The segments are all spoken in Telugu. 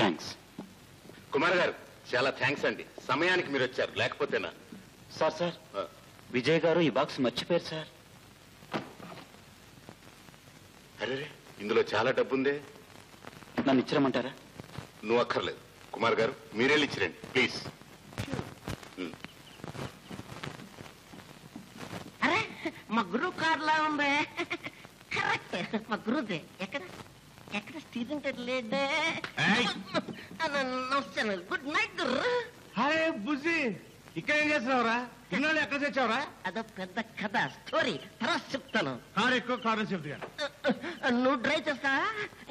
థ్యాంక్స్. కుమార్ గారు చాలా థ్యాంక్స్ అండి, సమయానికి మీరు వచ్చారు, లేకపోతేనా. సార్ విజయ్ గారు ఈ బాక్స్ మర్చిపోయారు సార్. అరే ఇందులో చాలా డబ్బుందే. నన్ను ఇచ్చిరమ్మంటారా? నువ్వు అక్కర్లేదు, కుమార్ గారు మీరే ఇచ్చిరండి ప్లీజ్. అరే మా గురువు కార్లా ఉంది. కరెక్ట్, మా గురువుదే. ఎక్కడ ఎక్కడ స్టీరింగ్ లేదే. నమస్తే, గుడ్ నైట్ గురు. హాయ్ బుజ్జి, ఇక్కడ ఏం చేస్తున్నావురా? ఇన్నాళ్ళు ఎక్కడ తెచ్చావురా? అదో పెద్ద కథ, స్టోరీ తర్వాత చెప్తాను. కారు ఎక్కువ కారు చెప్తా. నువ్వు డ్రైవ్ చేస్తావా?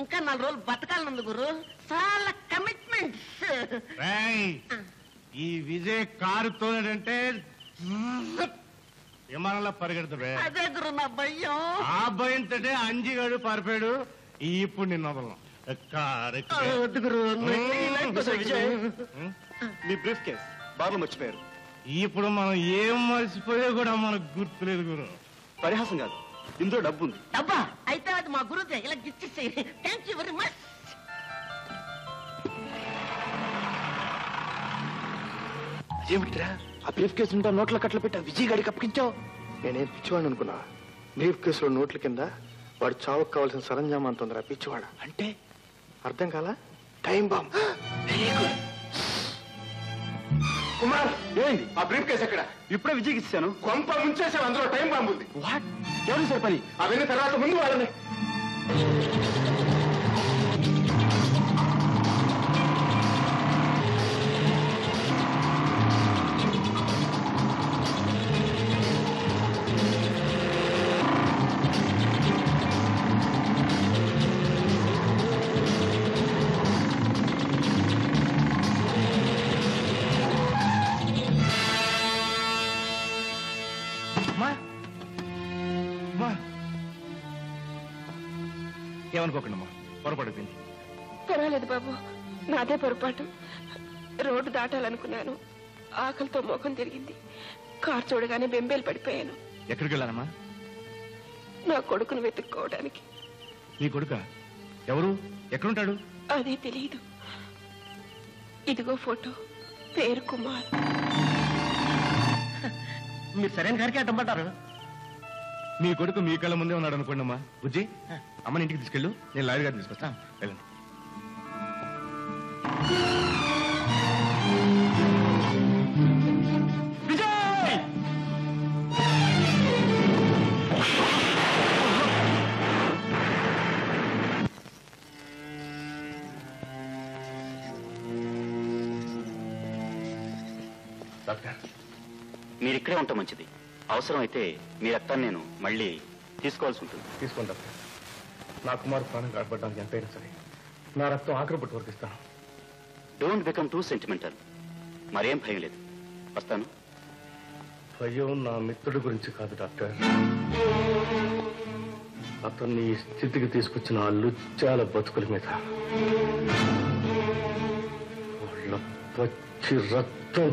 ఇంకా 4 రోజులు బతకాలనుంది గురు, చాలా కమిట్మెంట్. ఈ విజయ్ కారు తోలంటే విమానంలో పరిగెడుతుడే. అదే గురు నా భయం. ఆ భయంతో అంజిగాడు పారిపోయాడు. ఇప్పుడు నిన్న వదలను. విజయ్ మీ బ్రీఫ్ కేస్ బాగా మర్చిపోయారు. ఇప్పుడు మనం ఏం మర్చిపోయా కూడా మనకు గుర్తులేదు గురు. పరిహాసం కాదు, ఇందులో డబ్బు ఉంది. డబ్బా అయితే అది మా గురువుదే, ఇలా గిచ్చేసేయి. Thank you very much. ఏమిట్రా ఆ బ్రీఫ్ కేసు ఉంటా నోట్ల కట్ల పెట్టా విజయ్ గాడికి అప్పగించావు? నేనేం పిచ్చివాడిని అనుకున్నా? బ్రీఫ్ కేసులో నోట్ల కింద వాడు చావుకు కావాల్సిన సరంజామా అంటుందిరా పిచ్చివాడ. అంటే అర్థం కాలా? Time bomb. కుమార్ ఏమైంది? ఆ బ్రీఫ్ కేసు ఎక్కడ? ఇప్పుడే విజయ్కి ఇచ్చాను. కొంప ముంచేసావు, అందులో టైం బాంబు ఉంది. వాట్? ఎవరు సార్ పని? అవన్నీ తర్వాత, ముందు వాళ్ళని. ఏమనుకోకండమ్మా, పొరపడుతుంది. పర్వాలేదు బాబు, నాదే పొరపాటు. రోడ్డు దాటాలనుకున్నాను, ఆకలితో ముఖం తిరిగింది. కారు చూడగానే బెంబేలు పడిపోయాను. ఎక్కడికి వెళ్ళానమ్మా? నా కొడుకును వెతుక్కోవడానికి. నీ కొడుక? ఎవరు? ఎక్కడుంటాడు? అదే తెలియదు. ఇదిగో ఫోటో, పేరు కుమార్. మీరు సరైన గారికి అడ్డంపడ్డారు. మీ కొడుకు మీ కళ్ళ ముందే ఉన్నాడు అనుకోండి అమ్మా. బుజ్జి, అమ్మని ఇంటికి తీసుకెళ్ళు, నేను లాయర్ గారిని తీసుకొస్తా. వెళ్ళండి. డాక్టర్, మీరు ఇక్కడే ఉంటాం మంచిది. అవసరమైతే మీ రక్తాన్ని నేను మళ్ళీ తీసుకోవాల్సి ఉంటుంది. తీసుకోండి డాక్టర్. నా కుమారు ప్రాణం కాపాడడానికి ఎంతైనా సరే నా రక్తం ఆఖరి పట్టు వరకు ఇస్తాను. Don't become two sentimental. మరేం భయం లేదు, వస్తాను. భయం నా మిత్రుడి గురించి కాదు డాక్టర్, అతన్ని ఈ స్థితికి తీసుకొచ్చిన ఆ లుచ్చాల బతుకుల మీద. వాళ్ళ పచ్చి రక్తం